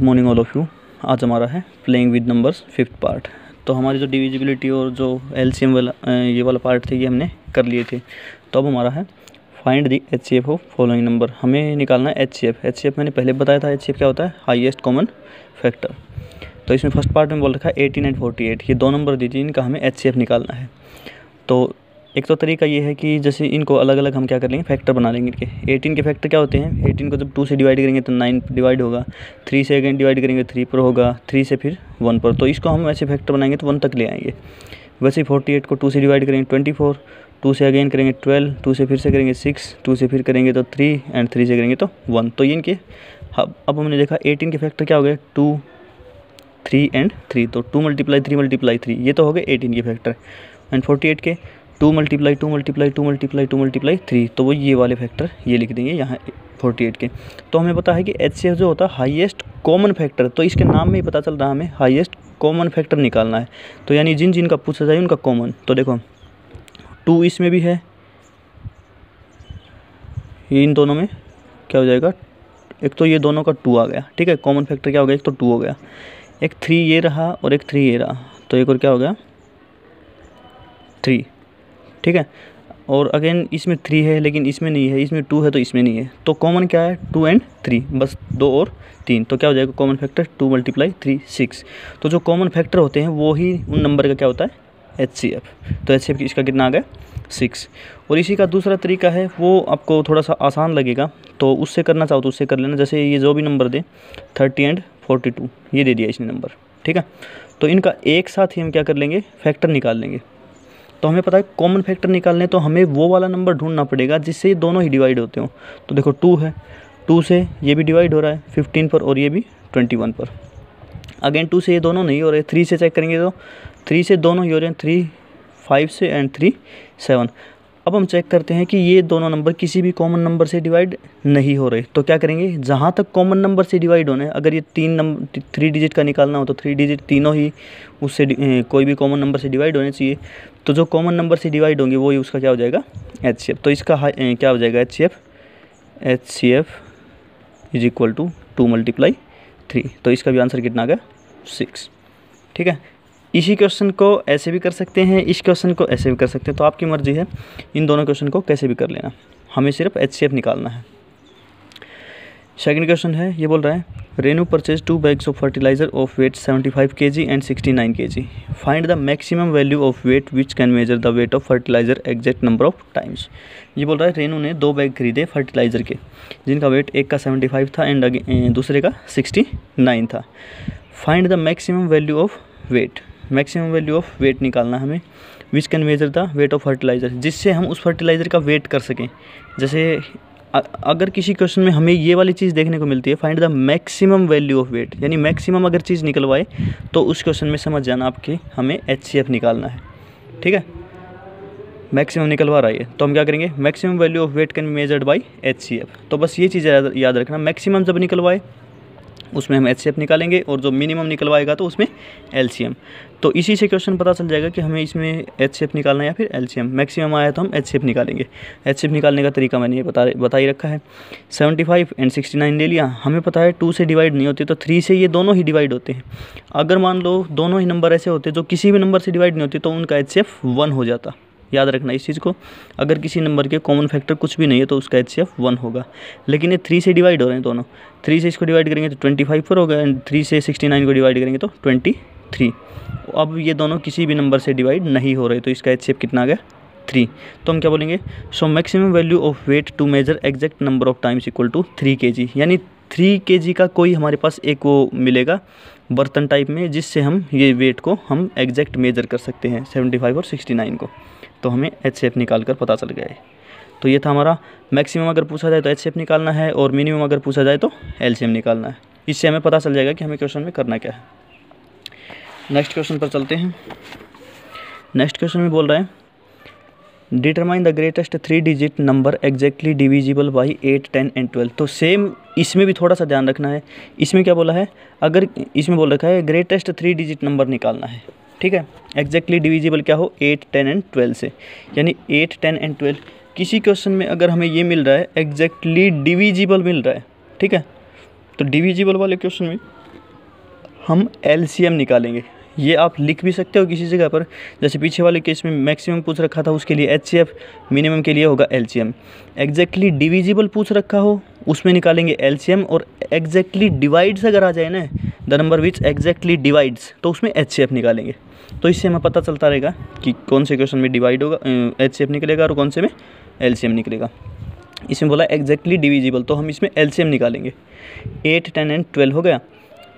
Good morning all of you. आज हमारा है playing with numbers 5th part. तो हमारी जो डिविजिबिलिटी और जो एलसीएम वाला ये वाला पार्ट थे ये हमने कर लिए थे। तो अब हमारा है find the HCF of following number. हमें निकालना है एचसीएफ। एचसीएफ मैंने पहले बताया था एचसीएफ क्या होता है, हाईएस्ट कॉमन फैक्टर। तो इसमें फर्स्ट पार्ट में बोल रखा है 18 और 48, ये दो नंबर दीजिए, इनका हमें एचसीएफ निकालना है। तो एक तो तरीका ये है कि जैसे इनको अलग अलग हम क्या कर लेंगे, फैक्टर बना लेंगे इनके। 18 के फैक्टर क्या होते हैं, 18 को जब 2 से डिवाइड करेंगे तो 9 डिवाइड होगा, 3 से अगेन डिवाइड करेंगे 3 पर होगा, 3 से फिर 1 पर। तो इसको हम ऐसे फैक्टर बनाएंगे तो 1 तक ले आएंगे। वैसे ही 48 को 2 से डिवाइड करेंगे 24, 2 से अगेन करेंगे 12, 2 से फिर से करेंगे 6, 2 से फिर करेंगे तो 3 एंड 3 से करेंगे तो 1। तो ये इनके अब हमने देखा 18 के फैक्टर क्या हो गए, 2, 3 एंड 3। तो 2 × 3 × 3 ये तो हो गए 18 के फैक्टर। एंड 48 के 2 × 2 × 2 × 2 × 3, तो वो ये वाले फैक्टर ये लिख देंगे यहाँ 48 के। तो हमें पता है कि एचसीएफ जो होता है हाईएस्ट कॉमन फैक्टर, तो इसके नाम में ही पता चल रहा है हमें हाईएस्ट कॉमन फैक्टर निकालना है। तो यानी जिन जिन का पूछा जाए उनका कॉमन। तो देखो 2 इसमें भी है, ये इन दोनों में क्या हो जाएगा, एक तो ये दोनों का 2 आ गया, ठीक है। कॉमन फैक्टर क्या हो गया, एक तो 2 हो गया, एक 3 ये रहा और एक 3 ये रहा, तो एक और क्या हो गया 3, ठीक है। और अगेन इसमें 3 है लेकिन इसमें नहीं है, इसमें 2 है तो इसमें नहीं है। तो कॉमन क्या है 2 एंड 3, बस 2 और 3। तो क्या हो जाएगा कॉमन फैक्टर 2 × 3 6। तो जो कॉमन फैक्टर होते हैं वो ही उन नंबर का क्या होता है एचसीएफ। तो एचसीएफ इसका कितना आ गया 6। और इसी का दूसरा तरीका है, वो आपको थोड़ा सा आसान लगेगा, तो उससे करना चाहो तो उससे कर लेना। जैसे ये जो भी नंबर दे 30 एंड 42 ये दे दिया इसने नंबर, ठीक है। तो इनका एक साथ ही हम क्या कर लेंगे, फैक्टर निकाल लेंगे। तो हमें पता है कॉमन फैक्टर निकालने तो हमें वो वाला नंबर ढूंढना पड़ेगा जिससे ये दोनों ही डिवाइड होते हो। तो देखो 2 है, 2 से ये भी डिवाइड हो रहा है 15 पर और ये भी 21 पर। अगेन 2 से ये दोनों नहीं हो रहे, 3 से चेक करेंगे तो 3 से दोनों ही हो रहे हैं, 3 5 से एंड 3 7। अब हम चेक करते हैं कि ये दोनों नंबर किसी भी कॉमन नंबर से डिवाइड नहीं हो रहे। तो क्या करेंगे, जहाँ तक कॉमन नंबर से डिवाइड होने, अगर ये 3 डिजिट का निकालना हो तो 3 डिजिट तीनों ही उससे कोई भी कॉमन नंबर से डिवाइड होने चाहिए। तो जो कॉमन नंबर से डिवाइड होंगे वो ही उसका क्या हो जाएगा एचसीएफ। तो इसका क्या हो जाएगा एचसीएफ इज इक्वल टू 2 × 3। तो इसका भी आंसर कितना आ गया 6, ठीक है। इसी क्वेश्चन को ऐसे भी कर सकते हैं, इस क्वेश्चन को ऐसे भी कर सकते हैं, तो आपकी मर्जी है इन दोनों क्वेश्चन को कैसे भी कर लेना, हमें सिर्फ एचसीएफ निकालना है। सेकंड क्वेश्चन है, ये बोल रहा है Renu purchase 2 bags of fertilizer of weight 75 kg and 69 kg। Find the maximum value of weight which can measure the weight of fertilizer exact number of times. ये बोल रहा है रेनू ने 2 बैग खरीदे फर्टिलाइजर के, जिनका वेट एक का 75 था एंड दूसरे का 69 था। Find the maximum value of weight, maximum value of weight निकालना हमें, which can measure the weight of fertilizer, जिससे हम उस फर्टिलाइज़र का वेट कर सकें। जैसे अगर किसी क्वेश्चन में हमें ये वाली चीज़ देखने को मिलती है, find the maximum value of weight, यानी मैक्सिमम अगर चीज़ निकलवाए तो उस क्वेश्चन में समझ जाना आपके हमें एचसीएफ निकालना है, ठीक है। मैक्सिमम निकलवा रहा है तो हम क्या करेंगे, maximum value of weight can be measured by HCF. तो बस ये चीज़ याद रखना, मैक्सिमम जब निकलवाए उसमें हम एचसीएफ निकालेंगे और जो मिनिमम निकलवाएगा तो उसमें एलसीएम। तो इसी से क्वेश्चन पता चल जाएगा कि हमें इसमें एचसीएफ निकालना है या फिर एलसीएम। मैक्सिमम आया तो हम एचसीएफ निकालेंगे। एचसीएफ निकालने का तरीका मैंने ये बता ही रखा है। 75 एंड 69 ले लिया, हमें पता है 2 से डिवाइड नहीं होती तो 3 से ये दोनों ही डिवाइड होते हैं। अगर मान लो दोनों ही नंबर ऐसे होते जो किसी भी नंबर से डिवाइड नहीं होते तो उनका एचसीएफ 1 हो जाता। याद रखना इस चीज़ को, अगर किसी नंबर के कॉमन फैक्टर कुछ भी नहीं है तो उसका एचसीएफ 1 होगा। लेकिन ये 3 से डिवाइड हो रहे हैं दोनों, 3 से इसको डिवाइड करेंगे तो 25 पर होगा एंड 3 से 69 को डिवाइड करेंगे तो 23। अब ये दोनों किसी भी नंबर से डिवाइड नहीं हो रहे तो इसका एचसीएफ कितना आ गया 3। तो हम क्या बोलेंगे, so maximum value of weight to measure exact number of times equal to 3 kg, यानी 3 kg का कोई हमारे पास एक वो मिलेगा बर्तन टाइप में, जिससे हम ये वेट को हम एग्जैक्ट मेजर कर सकते हैं 75 और 69 को। तो हमें एचसीएफ निकाल कर पता चल गया है। तो ये था हमारा, मैक्सिमम अगर पूछा जाए तो एचसीएफ निकालना है और मिनिमम अगर पूछा जाए तो एलसीएम निकालना है। इससे हमें पता चल जाएगा कि हमें क्वेश्चन में करना क्या है। नेक्स्ट क्वेश्चन पर चलते हैं। नेक्स्ट क्वेश्चन में बोल रहा है determine the greatest 3 digit number exactly divisible by 8, 10 and 12। तो सेम इसमें भी थोड़ा सा ध्यान रखना है। इसमें क्या बोला है, अगर इसमें बोल रखा है ग्रेटेस्ट 3 डिजिट नंबर निकालना है, ठीक है। एग्जैक्टली डिविजिबल क्या हो 8, 10 एंड 12 से, यानी 8, 10 एंड 12। किसी क्वेश्चन में अगर हमें ये मिल रहा है एग्जैक्टली डिविजिबल मिल रहा है, ठीक है, तो डिविजिबल वाले क्वेश्चन में हम LCM निकालेंगे। ये आप लिख भी सकते हो किसी जगह पर, जैसे पीछे वाले केस में मैक्सिमम पूछ रखा था उसके लिए HCF, मिनिमम के लिए होगा LCM। एग्जैक्टली डिविजिबल पूछ रखा हो उसमें निकालेंगे LCM, और एग्जैक्टली डिवाइड्स अगर आ जाए ना, the number which exactly divides, तो उसमें HCF निकालेंगे। तो इससे हमें पता चलता रहेगा कि कौन से क्वेश्चन में डिवाइड होगा HCF निकलेगा और कौन से में LCM निकलेगा। इसमें बोला एग्जैक्टली डिविजिबल, तो हम इसमें LCM निकालेंगे। 8, 10 एंड 12 हो गया,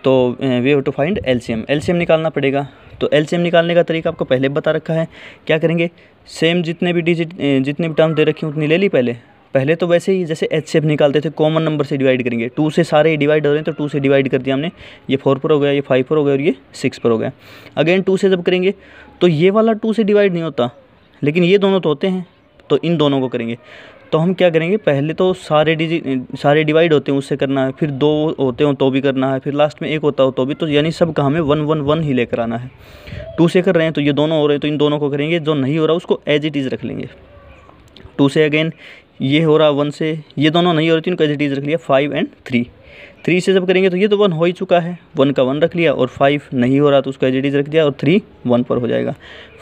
तो we have to find LCM निकालना पड़ेगा। तो LCM निकालने का तरीका आपको पहले बता रखा है। क्या करेंगे, सेम जितने भी टर्म दे रखी उतनी ले ली पहले तो वैसे ही जैसे HCF निकालते थे, कॉमन नंबर से डिवाइड करेंगे। 2 से सारे डिवाइड हो रहे हैं तो 2 से डिवाइड कर दिया हमने, ये 4 पर हो गया, ये 5 पर हो गया और ये 6 पर हो गया। अगेन 2 से जब करेंगे तो ये वाला 2 से डिवाइड नहीं होता, लेकिन ये दोनों तो होते हैं, तो इन दोनों को करेंगे। तो हम क्या करेंगे, पहले तो सारे डिवाइड होते हैं उससे करना है, फिर 2 होते हो तो भी करना है, फिर लास्ट में 1 होता हो तो भी, तो यानी सब का हमें 1 1 1 ही लेकर आना है। 2 से कर रहे हैं तो ये दोनों हो रहे हैं तो इन दोनों को करेंगे, जो नहीं हो रहा उसको एज इट इज़ रख लेंगे। 2 से अगेन ये हो रहा 1 से, ये दोनों नहीं हो रहे तो इनको एज इट इज़ रख लिया। 5 एंड 3 से जब करेंगे तो ये तो 1 हो ही चुका है, 1 का 1 रख लिया, और 5 नहीं हो रहा तो उसको एज इट इज़ रख दिया, और 3 1 पर हो जाएगा।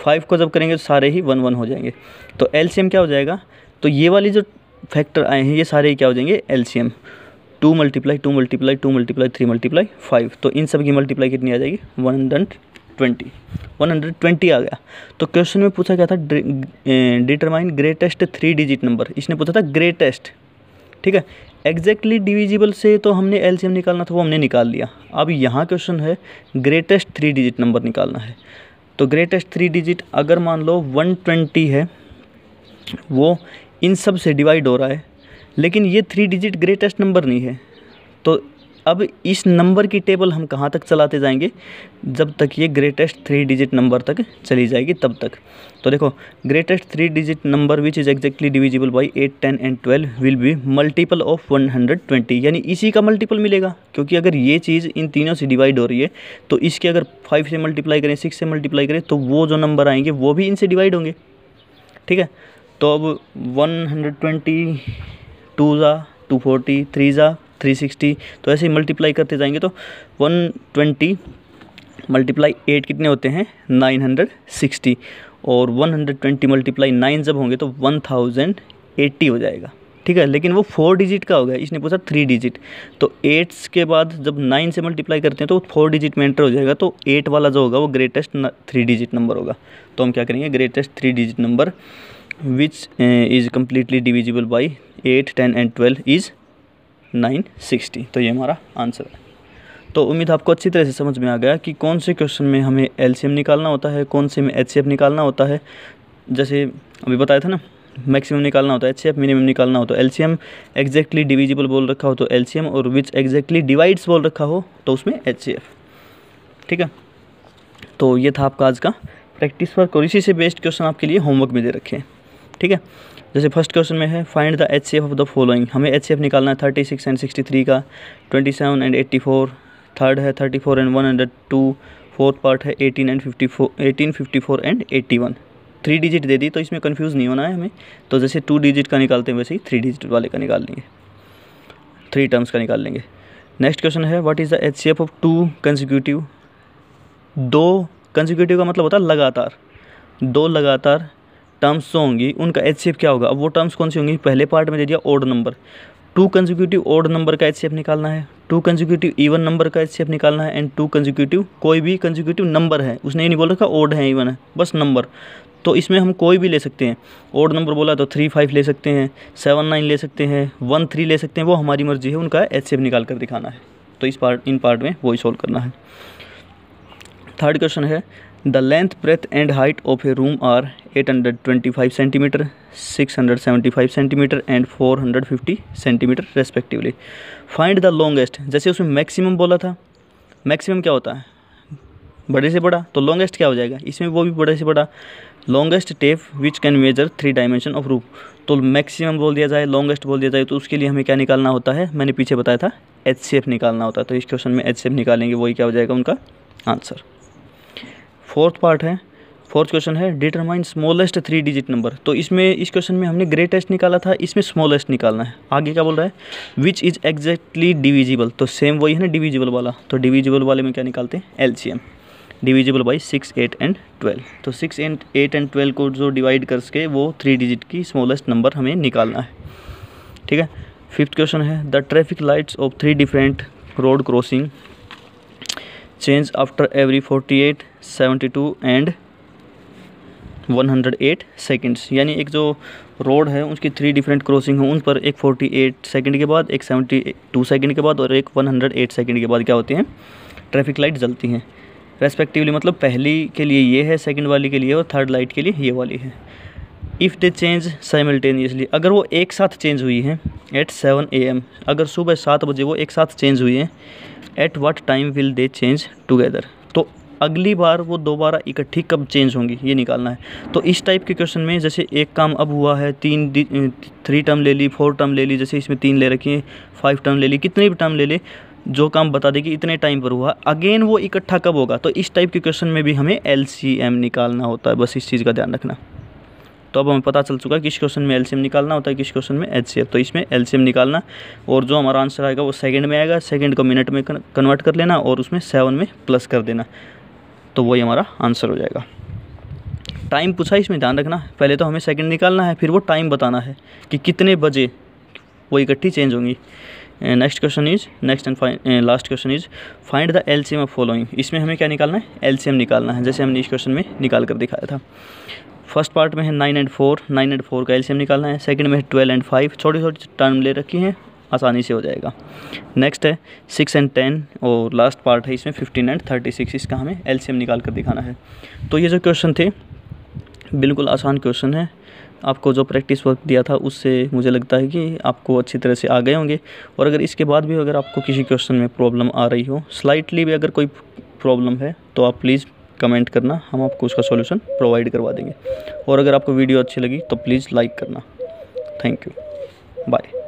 5 को जब करेंगे तो सारे ही 1 1 हो जाएंगे। तो LCM क्या हो जाएगा, तो ये वाली जो फैक्टर आए हैं ये सारे ही क्या हो जाएंगे LCM। 2 multiply 2 multiply 2 multiply 3 multiply 5, तो इन सब की मल्टीप्लाई कितनी आ जाएगी, 120 आ गया। तो क्वेश्चन में पूछा गया था डिटरमाइन ग्रेटेस्ट 3 डिजिट नंबर, इसने पूछा था ग्रेटेस्ट, ठीक है। एग्जैक्टली डिविजिबल से तो हमने LCM निकालना था, वो हमने निकाल लिया। अब यहाँ क्वेश्चन है ग्रेटेस्ट 3 डिजिट नंबर निकालना है। तो ग्रेटेस्ट 3 डिजिट अगर मान लो 120 है, वो इन सब से डिवाइड हो रहा है, लेकिन ये 3 डिजिट ग्रेटेस्ट नंबर नहीं है। तो अब इस नंबर की टेबल हम कहाँ तक चलाते जाएंगे, जब तक ये ग्रेटेस्ट 3 डिजिट नंबर तक चली जाएगी तब तक। तो देखो, greatest 3 digit number which is exactly divisible by 8, 10 and 12 will be multiple of 120, यानी इसी का मल्टीपल मिलेगा, क्योंकि अगर ये चीज़ इन तीनों से डिवाइड हो रही है तो इसके अगर 5 से मल्टीप्लाई करें, 6 से मल्टीप्लाई करें, तो वो जो नंबर आएंगे वो भी इनसे डिवाइड होंगे, ठीक है। तो अब 120 2 ज़ा 240, 3 ज़ा 360, तो ऐसे ही मल्टीप्लाई करते जाएंगे। तो 120 मल्टीप्लाई 8 कितने होते हैं, 960, और 120 मल्टीप्लाई 9 जब होंगे तो 1080 हो जाएगा, ठीक है। लेकिन वो 4 डिजिट का होगा, इसने पूछा 3 डिजिट। तो 8 के बाद जब 9 से मल्टीप्लाई करते हैं तो 4 डिजिट में एंटर हो जाएगा, तो 8 वाला जो होगा वो ग्रेटेस्ट 3 डिजिट नंबर होगा। तो हम क्या करेंगे, greatest 3 digit number which is completely divisible by 8, 10 and 12 is 960। तो ये हमारा आंसर है। तो उम्मीद आपको अच्छी तरह से समझ में आ गया कि कौन से क्वेश्चन में हमें LCM निकालना होता है, कौन से में HCF निकालना होता है। जैसे अभी बताया था ना, मैक्सिमम निकालना होता है HCF, मिनिमम निकालना हो तो LCM, एग्जैक्टली डिविजिबल बोल रखा हो तो LCM, और विच एग्जैक्टली डिवाइड्स बोल रखा हो तो उसमें HCF, ठीक है। तो ये था आपका आज का प्रैक्टिस वर्क, और इसी से बेस्ड क्वेश्चन आपके लिए होमवर्क में दे रखे हैं, ठीक है। जैसे फर्स्ट क्वेश्चन में है find the HCF of the following, हमें HCF निकालना है 36 एंड 63 का, 27 एंड 84, थर्ड है 34 एंड 102, फोर्थ पार्ट है 18 एंड 54 एंड 81। 3 डिजिट दे दी तो इसमें कंफ्यूज नहीं होना है हमें, तो जैसे 2 डिजिट का निकालते हैं वैसे ही 3 डिजिट वाले का निकाल लेंगे, 3 टर्म्स का निकाल लेंगे। नेक्स्ट क्वेश्चन है what is the HCF of 2 consecutive, 2 consecutive का मतलब होता है लगातार, 2 लगातार टर्म्स जो होंगी उनका HCF क्या होगा। अब वो टर्म्स कौन सी होंगी, पहले पार्ट में दे दिया odd number, 2 consecutive odd number का HCF निकालना है, 2 कंसेक्यूटिव इवन नंबर का HCF निकालना है, एंड 2 कंसेक्यूटिव कोई भी कंसेक्यूटिव नंबर है, उसने ये नहीं बोल रखा ओड है इवन है, बस नंबर। तो इसमें हम कोई भी ले सकते हैं, ओड नंबर बोला तो 3 5 ले सकते हैं, 7 9 ले सकते हैं, 1 3 ले सकते हैं, वो हमारी मर्जी है, उनका HCF निकाल कर दिखाना है। तो इन पार्ट में वही सॉल्व करना है। थर्ड क्वेश्चन है the length breadth and height of a room are 825 centimetre, 675 centimetre and 450 centimetre respectively. Find the longest, जैसे उसमें मैक्सिमम बोला था, मैक्सिमम क्या होता है बड़े से बड़ा, तो लॉन्गेस्ट क्या हो जाएगा, इसमें वो भी बड़े से बड़ा। Longest tape which can major 3 dimension of roof, तो मैक्सिमम बोल दिया जाए, लॉन्गेस्ट बोल दिया जाए, तो उसके लिए हमें क्या निकालना होता है, मैंने पीछे बताया था HCF निकालना होता है। तो इस क्वेश्चन में HCF निकालेंगे, वही क्या हो जाएगा उनका आंसर। फोर्थ पार्ट है फोर्थ क्वेश्चन है डिटरमाइन स्मॉलेस्ट 3 डिजिट नंबर। तो इसमें इस क्वेश्चन में हमने ग्रेटेस्ट निकाला था, इसमें स्मॉलेस्ट निकालना है। आगे क्या बोल रहा है विच इज़ एग्जैक्टली डिविजिबल, तो सेम वही है ना डिविजिबल वाला। तो डिविजिबल वाले में क्या निकालते हैं एलसीएम, डिविजिबल बाई 6, 8 एंड 12। तो 6, 8 एंड 12 को जो डिवाइड करके वो 3 डिजिट की स्मॉलेस्ट नंबर हमें निकालना है। ठीक है। फिफ्थ क्वेश्चन है the traffic lights off 3 different road crossing change after every 48, 72 and 108 seconds. यानी एक जो रोड है उसकी 3 डिफरेंट क्रॉसिंग है, उन पर एक 48 सेकंड के बाद, एक 72 सेकंड के बाद और एक 108 सेकंड के बाद क्या होती हैं ट्रैफिक लाइट जलती हैं रेस्पेक्टिवली। मतलब पहली के लिए ये है, सेकंड वाली के लिए और थर्ड लाइट के लिए ये वाली है। इफ़ दे चेंज साइमल्टेनियसली, अगर वो एक साथ चेंज हुई हैं एट 7 AM, अगर सुबह 7 बजे वो एक साथ चेंज हुई हैं, at what time will they change together, तो अगली बार वो दोबारा इकट्ठी कब चेंज होंगी ये निकालना है। तो इस टाइप के क्वेश्चन में जैसे एक काम अब हुआ है 3 टर्म ले ली, 4 टर्म ले ली, जैसे इसमें 3 ले रखी है, 5 टर्म ले ली, कितने भी टर्म ले ले, जो काम बता दे कि इतने टाइम पर हुआ, अगेन वो इकट्ठा कब होगा। तो इस टाइप के क्वेश्चन में भी हमें एलसीएम निकालना होता है, बस इस चीज़ का ध्यान रखना। तो अब हमें पता चल चुका है किस क्वेश्चन में एलसीएम निकालना होता है, किस क्वेश्चन में एचसीएफ। तो इसमें एलसीएम निकालना और जो हमारा आंसर आएगा वो सेकंड में आएगा, सेकंड को मिनट में कन्वर्ट कर लेना और उसमें 7 में प्लस कर देना, तो वही हमारा आंसर हो जाएगा। टाइम पूछा इसमें ध्यान रखना, पहले तो हमें सेकंड निकालना है, फिर वो टाइम बताना है कि कितने बजे वो इकट्ठी चेंज होंगी। Next and last question is find the LCM of following. इसमें हमें क्या निकालना है एलसीएम निकालना है, जैसे हमने इस क्वेश्चन में निकाल कर दिखाया था। फर्स्ट पार्ट में है 9 एंड 4, 9 एंड 4 का एलसीएम निकालना है। सेकंड में है 12 एंड 5, छोटी छोटी टर्म ले रखी हैं, आसानी से हो जाएगा। नेक्स्ट है 6 एंड 10 और लास्ट पार्ट है इसमें 15 एंड 36, इसका हमें एलसीएम निकाल कर दिखाना है। तो ये जो क्वेश्चन थे बिल्कुल आसान क्वेश्चन है, आपको जो प्रैक्टिस वर्क दिया था उससे मुझे लगता है कि आपको अच्छी तरह से आ गए होंगे। और अगर इसके बाद भी अगर आपको किसी क्वेश्चन में प्रॉब्लम आ रही हो, स्लाइटली भी अगर कोई प्रॉब्लम है, तो आप प्लीज़ कमेंट करना, हम आपको उसका सॉल्यूशन प्रोवाइड करवा देंगे। और अगर आपको वीडियो अच्छी लगी तो प्लीज़ लाइक करना। Thank you, bye.